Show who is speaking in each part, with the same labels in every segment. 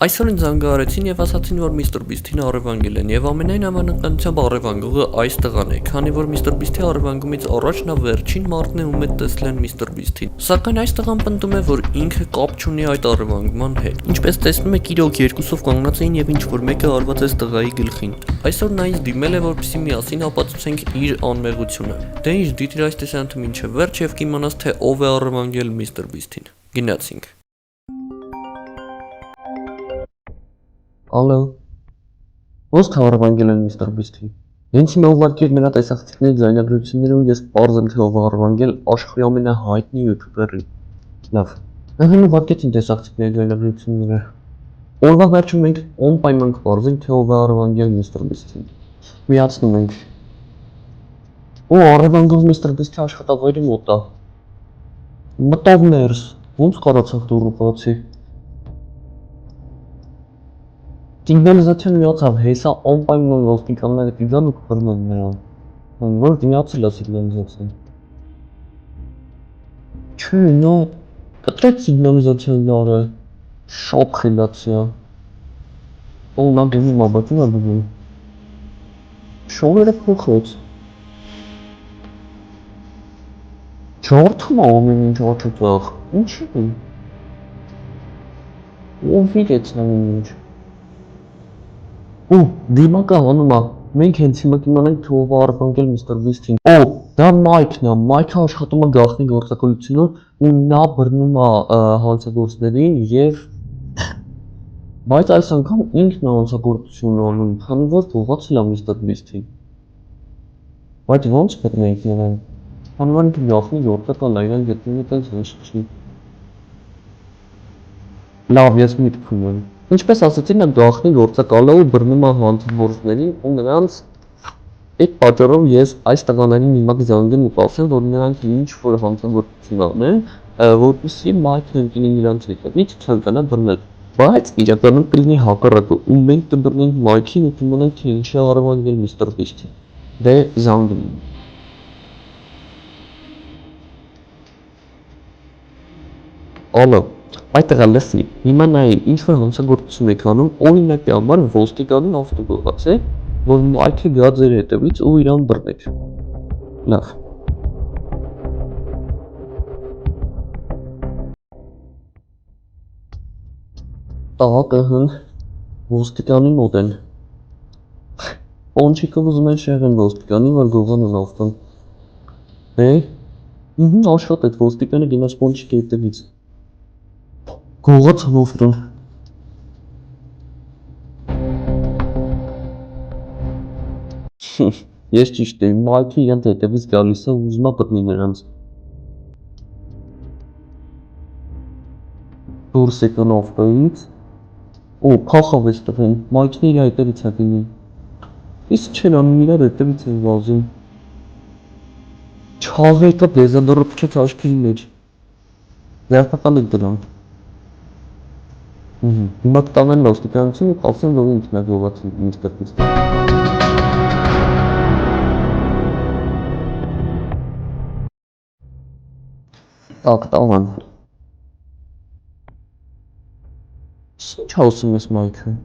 Speaker 1: Այսօր ինձ զանգահարեցին եւ ասացին, որ Mr. Beast-ին առևանգել են եւ ամենայն հավանականությամբ առևանգողը այս տղան է, քանի որ Mr. Beast-ի առևանգումից առաջ նա վերջին մարդն է, ում հետ տեսել են Mr. Beast-ին։ Սակայն այս տղան պնդում է, որ ինքը կապ չունի այդ առևանգման հետ։ Ինչպես տեսնում եք, իրոք երկուսով կանգնած էին եւ ինչ-որ մեկը արված է տղայի գլխին։ Այսօր նա ինձ դիմել է, որպեսզի միասին ապացուցենք իր անմեղությունը։ Դե ինչ, դիտիր այս տեսանյութը մինչև վերջ եւ կիմանաս, թե ով է առևանգել Mr. Beast-ին։ Գնացինք։ Ալո, ո՞ս կառավարել են Mr. Beast-ին։ Հենց հիմա ուղղակի նրա տեսախցիկների ձայնագրությունները ու ես պարզ եմ թե ով առևանգել աշխարհի ամենահայտնի յութուբերը։ Լավ։ Ահա ուղղակի են տեսախցիկների ձայնագրությունները։ Օրվա վերջում մենք անպայման կպարզենք թե ով է առևանգել Mr. Beast-ին։ Միացնում ենք։ Ու առևանգող Mr. Beast-ի աշխատավայրի մոտ է։ Մտավ ներս։ Ոնց կարողացավ դուրը բացի։ Սիգնալիզացիան միացավ, հեսա անպայման ոստիկանները կգան ու կբռնեն նրան։ Որ միացել է սիգնալիզացիան։ Չէ, նա կտրեց սիգնալիզացիան լարը։ Շատ խելացի է։ Ու նա գնում է, բայց նա գնում։ Շողերը փոխեց։ Ջարդում է ամեն ինչ աչուծախ։ Ինչի՞։ Ով իրեց ամեն ինչ։ Ու դիմակը հանում է, մենք հենց հիմա կիմանանք թե ով է առևանգել Mr. Beast-ին։ Օ, դա Մայքն է, Մայքը աշխատում է գաղտնի գործակալությունում ու նա բռնում է հանցագործներին եւ բայց այս անգամ ինքն է հանցագործություն անում, քանի որ թողացել է Mr. Beast-ին։ Բայց ո՞նց բռնենք նրան։ Քանի որ ինքը գաղտնի գործակալ է, իրան գտնում է տենց հեշտ չի։ Լավ, ես միտք ունեմ։ Ինչպես ասացի, նա գաղտնի գործակալ է ու բռնում է հանցագործներին ու նրանց այդ պատճառով ես այս տղաներին հիմա կզանգեմ ու կասեմ, որ նրանք ինչ-որ հանցագործություն անեն, որպեսզի Մայքն ընկնի նրանց հետևից ցանկանա բռնել։ Բայց իրականում կլինի հակառակը, ու մենք կբռնենք Մայքին ու կիմանանք թե ինչի է առևանգել Mr. Beast-ին։ Դե զանգում։ Ալո, այդտեղ լսի, հիմա նայ ինչ-որ հանցագործություն եք անում, օրինակի համար ոստիկանին ավտոգողացեք, որ Մայքը գա ձեր հետևից ու իրան բռնեք։ Լավ։ Так, ага, ոստիկանի մոտ են։ Պոնչիկով ուզում են շեղեն ոստիկանին, որ գողան են ավտոն։ Դե, աշխատեց ոստիկանը գնաց պոնչիկի հետևից։ Գողաց ավտոն։ Ես ճիշտ եմ, Մայքը իրանց հետևից գալիս է ու ուզում է բռնի նրանց։ Դուրս եկան ավտոյից։ Օ, փախավ էս տղեն, Մայքն իր հետևից է գնում։ Իսկ չեն անում, իրար հետևից են վազում։ Չաղեկա դեզադորը փչեց աչքերի մեջ։ Ձերբակալ եք դրան։ Հիմա կտանեն ոստիկանություն ու կասեն, որ ինքն է գողացել Mr. Beast-ին։ Так, տանան։ Ինչ ասում ես Մայքը։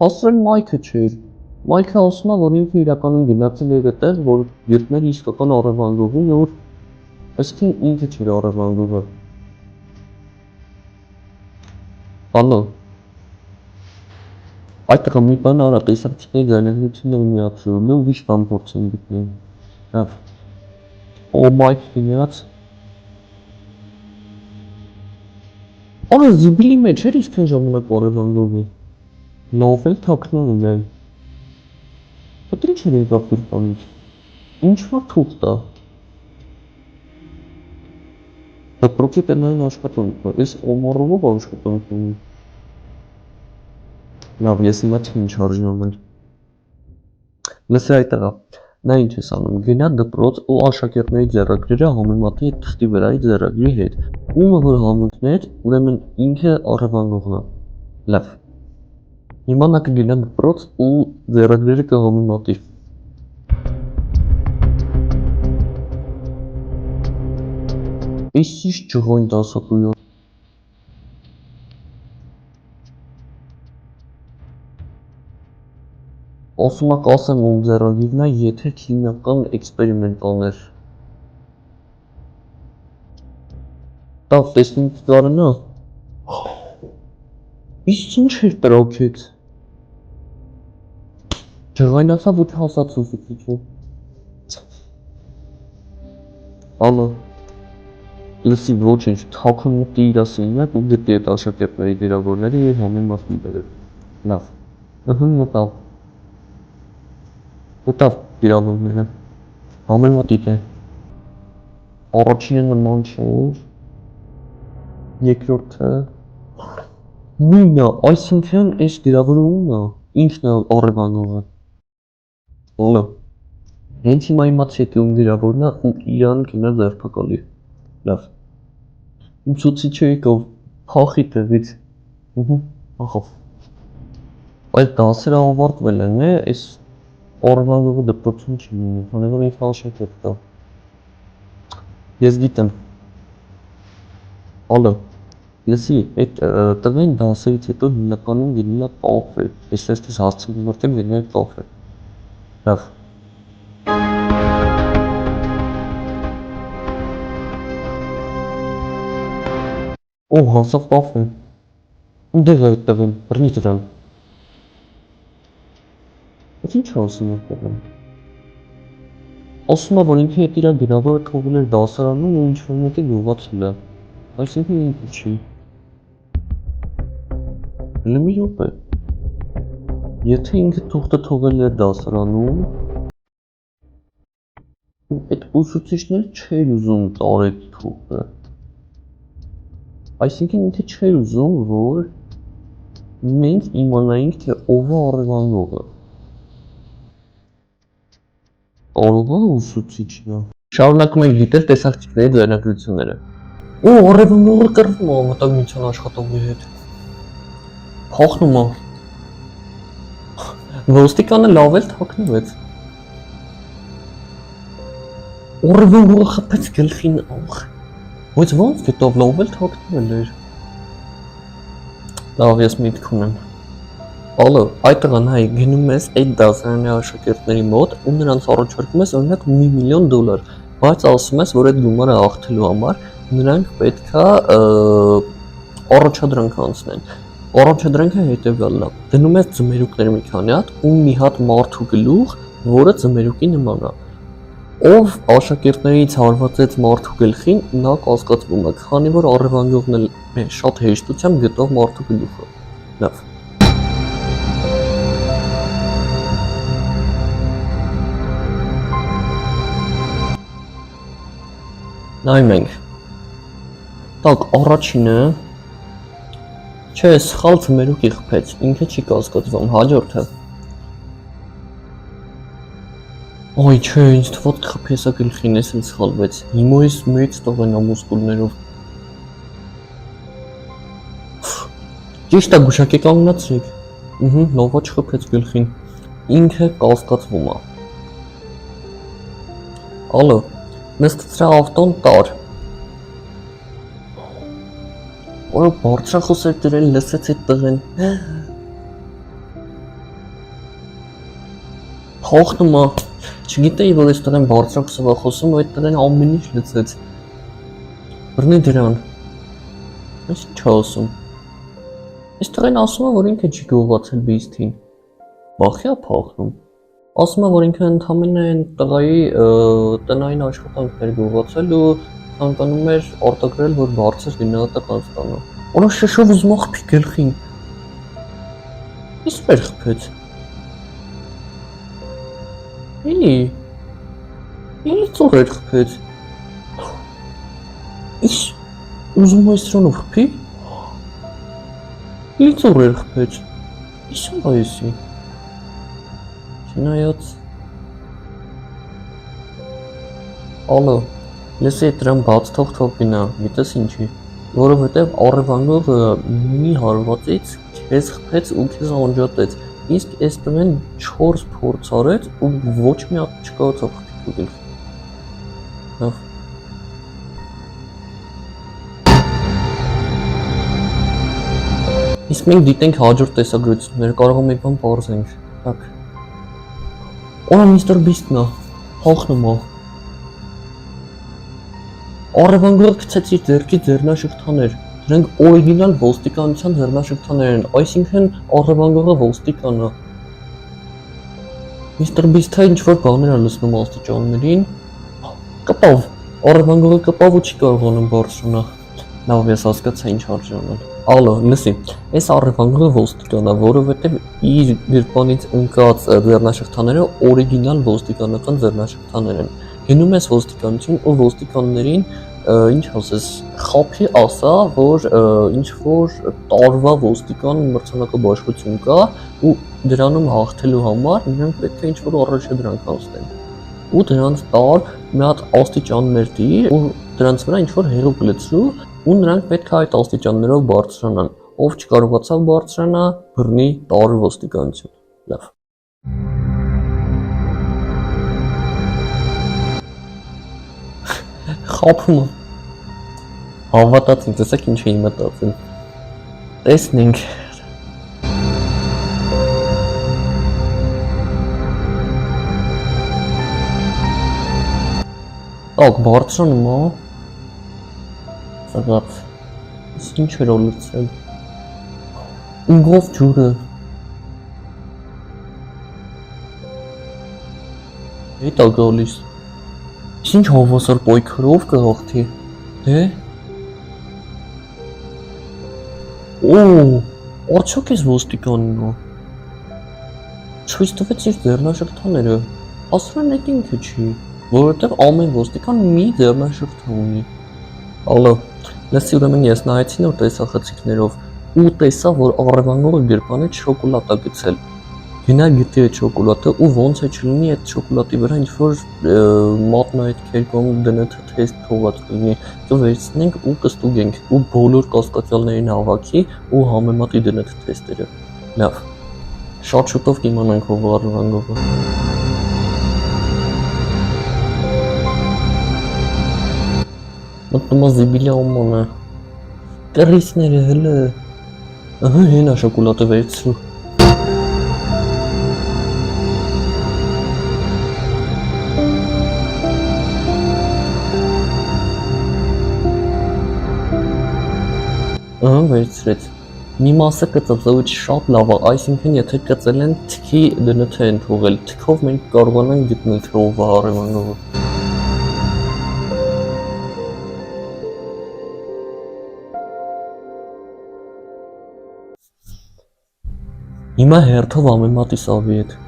Speaker 1: Ասել Մայքը չէր։ Մայքը ասում է, որ ինքը իրականում գնացել էր այդտեղ, որ գտներ իսկական առևանգողին ու այսինքն ինքը չէր առևանգողը։ Ալո։ Այդտեղ մի բան արա, տեսակցիկների ձայնագրությունները միացրու, ուրիշ բան փորձեն գտնել։ Լավ։ Օ, Մայքը գնաց։ Արա զիբիլի մեջ էր իսկ այն ժամանակ առևանգողը։ Լավ էլ թաքնվում է։ Բայց ինչ էր եկավ դուրս։ Ինչ-որ թուղթ տա։ Դպրոցի տնային աշխատանք է, ես Օմարովով աշխատանք ունի։ Լավ, ես հիմա չեմ ինչ արժի անել։ Լսի այդտեղա, նա ինչ ես անում, գնա դպրոց ու աշակերտների ձեռագրերը համեմատի այդ թղթի վրայի ձեռագրի հետ։ Ումը որ համընկներ, ուրեմն ինքը առևանգողն է։ Լավ։ Հիմա նա կգնա դպրոց ու ձեռագրերը կհամեմատի։ Իսկ ինչ ջղոին դասատույո։ Ասում եք ասեմ ում ձեռագիրն է, եթե քիմիական էքսպերիմենտ աներ։ Տավ տեսնենք կարնա։ Իսկ ինչ էր տրոքեց։ Ջղայնացավ ու հասած ուսուցիչը։ Ալո։ Լսի ոչինչ, թաքուն մտի իր ասինյակ ու գտի այդ աշակերտների վիրավորները եւ համեմասնի բերել։ Լավ։ Մտավ։ Մտավ վիրավորները։ Համեմատիտ է։ Առաջինը նման չէր։ Երկրորդը նույնն է, այսինքն այս վիրավորումն է, ինքն է առևանգողը։ Ալո։ Հենց հիմա իմացի թե ում վիրավորն է ու իրան կինը ձերբակալի։ Լավ։ Իմ ցուցիչը եկավ փախի տեղից։ Ախով։ Բայց դասերը ավարտվել են, այս առևանգողը դպրոցում չի մնում, քանի որ ինքը աշակերտ է։ Ես գիտեմ։ Ալո։ Լսի, այդ տղեն դասերից հետո հիմնականում գնում է կաֆե, ես հասցնում եմ որտեղ գնում է կաֆե։ Լավ։ Օ, հասավ կաֆե։ Ունդեղ է այդ տղեն, բռնի դրան։ Բայց ինչ ասում է տղեն։ Ասում է, որ ինքը հետ իրան վիրավորը թողել էր դասարանում ու ինչ-որ մեկը գողացել է։ Այսինքն ինքը չի։ Հələ մի րոպե։ Եթե ինքը թուղթը թողել էր դասարանում, այդ ուսուցիչն չէր ուզում տար այդ թուղթը։ Այսինքն ինքը չէր ուզում, որ մենք իմանայինք, թե ով է առևանգողը։ Կարող է ուսուցիչն է։ Շարունակում ենք դիտել տեսակցիկների ձայնագրությունները։ Օ, առևանգողը կռվում է մտագնության աշխատողի հետ։ Փոխնում է։ Ոստիկանը լավ էլ թաքնվեց։ Առևանգողը խփեց գլխին ախ։ Բայց ոնց գտավ լավ էլ թաքնվել էր։ Լավ, ես միտք ունեմ։ Ալո, այդ տղան հայ գնում ես այդ դասարանի աշակերտների մոտ ու նրանց առաջարկում ես օրինակ $1 միլիոն, բայց ասում ես, որ այդ գումարը աղթելու համար նրանք պետքա առաջադրանք անցնեն։ Առաջադրանքը հետևյալն է։ Դնում ես ձմերուկներ մի քանի հատ ու մի հատ մարդու գլուխ, որը ձմերուկի նման է։ Ով աշակերտներից հարվածեց մարդու գլխին, նա կասկածվում է, քանի որ առևանգողն էլ շատ հեշտությամբ գտավ մարդու գլուխը։ Լավ։ Նայում ենք։ Так, առաջինը չէ, սխալ ձմերուկի խփեց, ինքը չի կասկածվում, հաջորդը։ Այ չէ, ինձ թվաց խփեսա գլխին ես էլ սխալվեց, հիմա ես մեծ տղեն ամուսկուլներով։ Ճիշտ է, գուշակե կանգնացրեք։ Նովա չխփեց գլխին, ինքը կասկածվում է։ Ալո, նստեցրա ավտոն տար։ Որը բարձրախոս էր դրել, լսեց այդ տղեն։ Փոխնում է։ Չգիտեի, որ այս տղեն բարձրախոսով է խոսում, այդ տղեն ամեն ինչ լսեց։ Բռնի դրան։ Այս ինչ է ասում։ Այս տղեն ասում է, որ ինքը չի գողացել բիստին։ Բախի է փոխնում։ Ասում է, որ ինքը ընդամենը այն տղայի տնային աշխատանքներ գողացել ու ցանկանում էր արտագրել, որ բարձր գնահատական ստանա։ Օրա շշով ուզում է խփի գլխին։ Իսկ մեր խփեց։ Էլի ծորեր խփեց։ Իս ուզում է սրանով խփի։ Էլի ծորեր խփեց։ Իս ո՞ր է էսի։ Չնայած Ալո, լսի դրան բաց թող գնա, գիտես ինչի, որովհետև առևանգողը մի հարվածից քեզ խփեց ու քեզ անջատեց, իսկ այս տղեն 4 փորձ արեց ու ոչ մի հատ չկարողացավ խփի գլխին։ Լավ։ Իսկ մենք դիտենք հաջորդ տեսագրությունները, կարող է մի բան պարզենք։ Так. Օր միստր Բիստն է, հաղթնում է։ Արևանգորը գցեց իր ձեռքի ձեռնաշղթաներ, դրանք օրիգինալ ոստիկանության ձեռնաշղթաներ են, այսինքն արևանգորը ոստիկան է։ Միստր Բիստը ինչ-որ բաներ է լցնում աստիճաններին, կպավ, արևանգորը կպավ ու չի կարողանում բարձրանալ։ Լավ, ես հասկացա ինչ արժանալ։ Ալո, լսի, այս արևանգորը ոստիկան է, որովհետև իր գրպանից ընկած ձեռնաշղթաները օրիգինալ ոստիկանական ձեռնաշղթաներ են։ Գնում ես ոստիկանություն ու ոստիկաններին, ինչ ասես, խափի ասա, որ ինչ-որ տարվա ոստիկան մրցանակաբաշխություն կա ու դրանում հաղթելու համար նրանք պետք է ինչ-որ առաջադրանք անցնեն։ Ու դրանց տար մի հատ աստիճաններ դիր ու դրանց վրա ինչ-որ հեղուկ լցրու ու նրանք պետք է այդ աստիճաններով բարձրանան։ Ով չկարողացավ բարձրանա, բռնի տարի ոստիկանություն։ Լավ։ Խափում։ Հավատացին, տեսեք ինչ էի մտածում։ Տեսնենք։ Так, բարձրանում է։ Սաղատ։ Ինչ էր ոլուցել։ Ունգով ջուրը։ Հետա գալիս։ Ինչ հավասար պոյքրով կհաղթի։ Դե։ Օ, արդյոք ես ոստիկանն է։ Չույս տվեց իր ձեռնաշղթաները։ Ասրան էդ ինքը չի, որովհետև ամեն ոստիկան մի ձեռնաշղթա ունի։ Ալո, լսի ուրեմն ես նայեցի նոր տեսախցիկներով ու տեսա, որ արևանգորը գրպանից շոկոլադ է գցել։ Գնա գիտի այդ շոկոլադը ու ոնց է չլինի այդ շոկոլադի վրա ինչ-որ մատնահետքեր կամ DNT թեստ թողած լինի, դու վերցնենք ու կստուգենք ու բոլոր կասկածյալներին հավաքի ու համեմատի DNT թեստերը։ Լավ։ Շատ շուտով կիմանանք ով արևանգորը։ Մտնում է զիբիլյա օմոնը։ Կռիսները հլը։ Ահա հենա շոկոլադը վերցրու։ Ահա վերցրեց։ Մի մասը կծծողից շատ լավ է, այսինքն եթե կծել են թքի DNT են թողել, թքով մենք կարողանանք գտնել թե ով է արևանգորը։ Հիմա հերթով ամեմատի սավի հետ։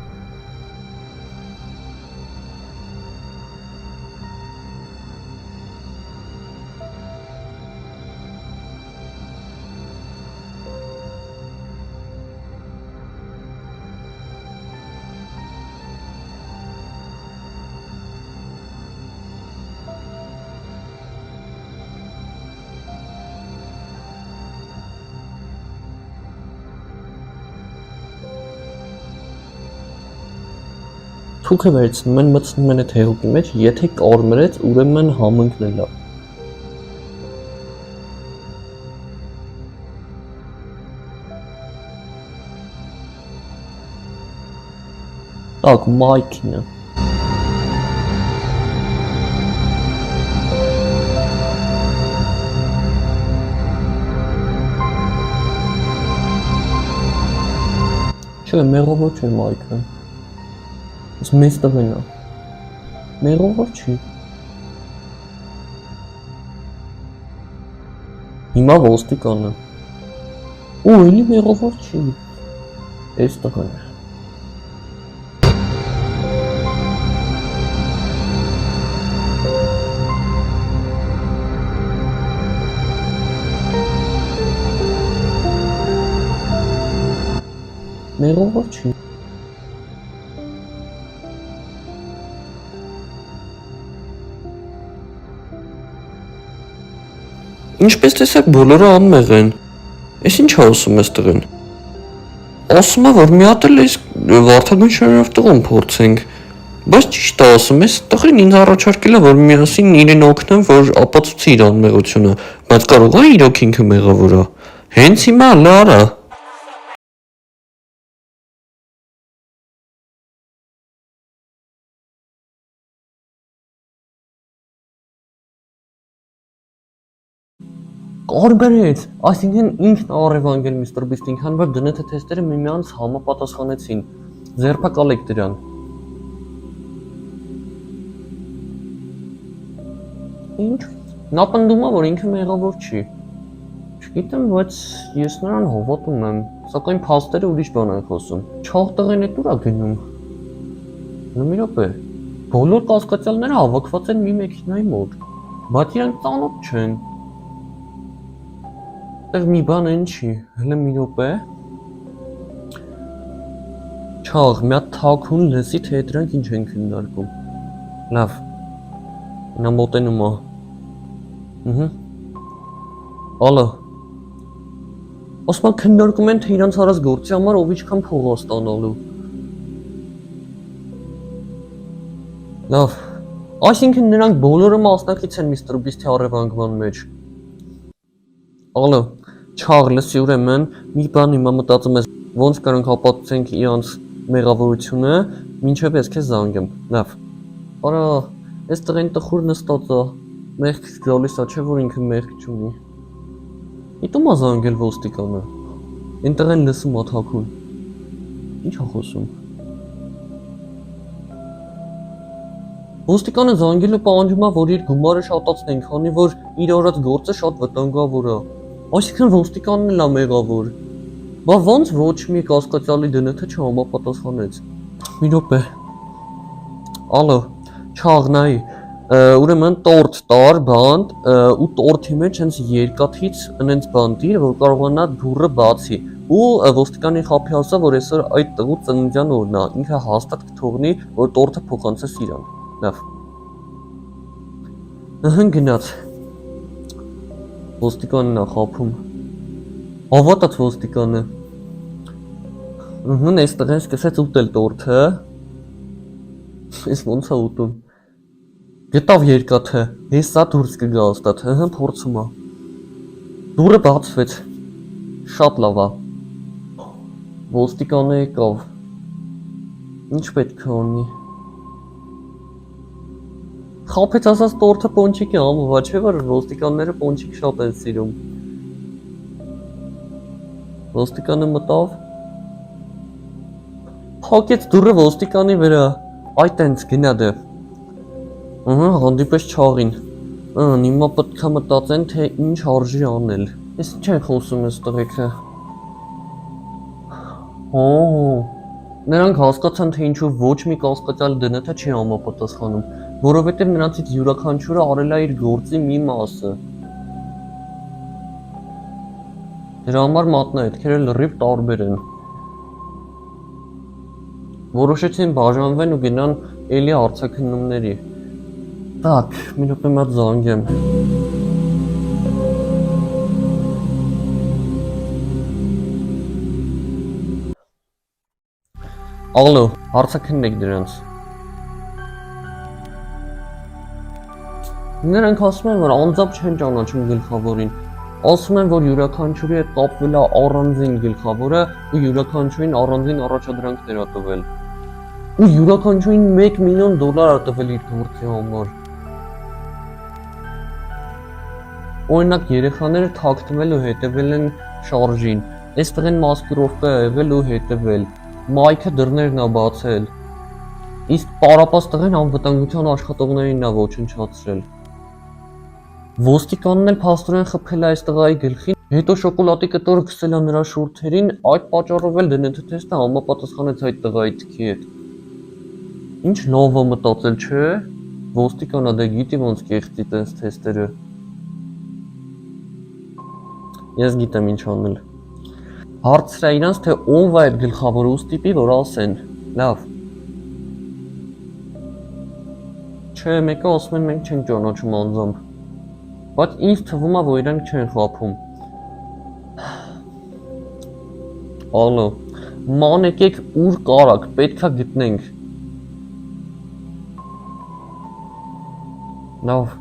Speaker 1: Թուքը վերցնում են, մտցնում են այդ հեղուկի մեջ, եթե կարմրեց, ուրեմն համընկնել է։ Так, Մայքին է։ Չէ, մեղավոր չէ Մայքը։ Մեծ տղեն է։ Մեղավոր չի։ Հիմա ոստիկան է։ Ու էլի մեղավոր չի։ Այս տղեն է։ Մեղավոր չի։ Ինչպես տեսակ բոլորը անմեղ են։ Էս ինչ ասում ես տղեն։ Ասում է որ մի հատ էլ էս վարդագույն շորերով տղուն փորձենք։ Բայց ճիշտ է ասում, էս տղեն ինձ առաջարկել է որ միասին իրեն օգնեմ որ ապացուցի իր անմեղությունը, բայց կարող է իրոք ինքը մեղավոր է։ Հենց հիմա լարա։ Կարբերեց, այսինքն ինքն առևանգել Mr. Beast-ին, քան որ դնեթե թեստերը միմյանց համապատասխանեցին, ձերբակալեք դրան։ Ինչ, նա պնդում է, որ ինքը մեղավոր չի։ Չգիտեմ, բայց ես նրան հավատում եմ, սակայն փաստերը ուրիշ բան են խոսում։ Չաղ տղեն է տուր է գնում։ Մի րոպե, բոլոր կասկածյալները հավաքված են մի մեքենայի մոտ, բայց իրանք ծանոթ չեն։ Այդտեղ մի բան են չի, հələ մի րոպե։ Չաղ, մի հատ թաքուն լսի, թե դրանք ինչ են քննարկում։ Լավ, նա մոտենում է։ Ալո։ Ասում քննարկում են, թե իրանց արած գործի համար ով ինչքան փող է ստանալու։ Լավ, այսինքն նրանք բոլորը մասնակից են Mr. Beast-ի առևանգման մեջ։ Ալո, չաղ լսի ուրեմն, մի բան հիմա մտածում ես, ոնց կարանք ապացուցենք իրանց մեղավորությունը, մինչև ես քեզ զանգեմ։ Լավ։ Արա, այս տղեն տխուր նստած է, մեղք գալիս է, չէ՞ որ ինքը մեղք չունի։ Իտում է զանգել ոստիկանը։ Այնտեղ են լսում է թաքուն։ Ինչ է խոսում։ Ոստիկանը զանգելը պահանջում է, որ իր գումարը շատացնեն, քանի որ իր արած գործը շատ վտանգավոր է։ Այսինքն ոստիկանն էլ է մեղավոր։ Բա ոնց ոչ մի կասկածյալի դնեթե չհամապատասխանեց։ Մի րոպե։ Ալո, չաղնայի։ Ուրեմն տորտ տար բանտ ու տորթի մեջ հենց երկաթից այնց բան դիր, որ կարողանա դուռը բացի։ Ու ոստիկանի խափի ասա, որ այսօր այդ տղու ծննդյան օրն է, ինքը հաստատ կթողնի, որ տորթը փոխանցես իրան։ Լավ։ Գնաց։ Ոստիկանն է խափում։ Հավատաց ոստիկանը։ Այստեղ են սկսեց ուտել տորթը։ Ես ոնց է ուտում։ Գտավ երկաթը, հեսա դուրս կգա հաստատ, փորձում է։ Դուռը բացվեց։ Շատ լավ է։ Ոստիկանը եկավ։ Ինչ պետք է անի։ Խափեց ասած տորթը պոնչիկ է ամուվա, չէ՞ որ ոստիկանները պոնչիկ շատ են սիրում։ Ոստիկանը մտավ։ Փակեց դուռը ոստիկանի վրա։ Այ տենց գնա դե։ Հանդիպես չաղին։ Հիմա պետք է մտածեն, թե ինչ արժի անել։ Ես ինչ են խոսում ես տղեկը։ Նրանք հասկացան, թե ինչու ոչ մի կասկածյալ դնեթե չի համապատասխանում, որովհետև նրանցից յուրաքանչյուրը արել է իր գործի մի մասը։ Դրա համար մատնահետքերը լրիվ տարբեր են։ Որոշեցին բաժանվեն ու գնան էլի հարցաքննումների։ Так, մի րոպե մոտ զանգեմ։ Ալո, հարցաքննեք դրանց։ Նրանք ասում են, որ անձամբ չեն ճանաչում գլխավորին։ Ասում են, որ յուրաքանչյուրի հետ կապվել է առանձին գլխավորը ու յուրաքանչյուրին առանձին առաջադրանքներ է տվել։ Ու յուրաքանչյուրին $1 միլիոն է տվել իր գործի համար։ Օրինակ երեխաները թաքնվել ու հետևել են շարժին։ Այստեղ են մասկիրովկա եղել ու հետևել։ Մայքը դռներն է բացել։ Իսկ պարապած տղեն անվտանգության աշխատողներին է ոչնչացրել։ Ոստիկանն էլ փաստորեն խփել է այս տղայի գլխին, հետո շոկոլադի կտորը քսել է նրա շուրթերին, այդ պատճառով էլ դնեթե թեստը համապատասխանեց այդ տղայի թքի հետ։ Ինչ լավ է մտածել, չէ՞։ Ոստիկանը դե գիտի ոնց կեղծի տես թեստերը։ Ես գիտեմ ինչ անել։ Հարցրա իրանց, թե ով է այդ գլխավորը ու ստիպի, որ ասեն։ Լավ։ Չէ, մեկը ասում են մենք չենք ճանաչում անձամբ։ Բայց ինձ թվում է, որ իրանք չեն խափում։ Ալո, ման եկեք ուր կարակ, պետք է գտնենք։ Լավ։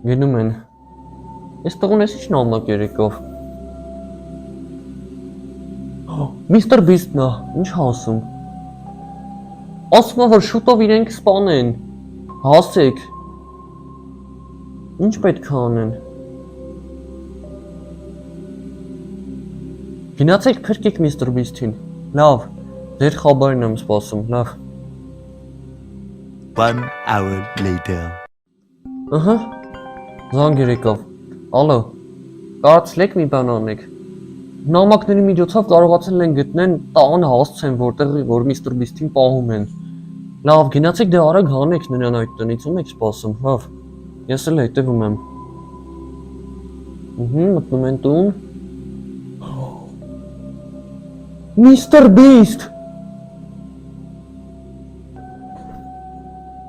Speaker 1: Գնում են։ Այս տղուն ես ինչ նամակ երեկով։ Mr. Beast-ն է, ինչ ասում։ Ասում է, որ շուտով իրենք սպանեն։ Հասեք։ Ինչ պետք է անեն։ Գնացեք փրկեք Mr. Beast-ին։ Լավ, ձեր խաբարին եմ սպասում, լավ։
Speaker 2: 1 hour later.
Speaker 1: Ահա, զանգեր եկավ։ Ալո, կարծլեք մի բան անեք։ Նամակների միջոցով կարողացել են գտնեն տան հասցեն, որ Mr. Beast-ին պահում են։ Լավ, գնացեք դե արագ հանեք նրան այդ տնից, ում եք սպասում, լավ։ Ես էլ հետևում եմ։ Մտնում են տուն։ Mr. Beast!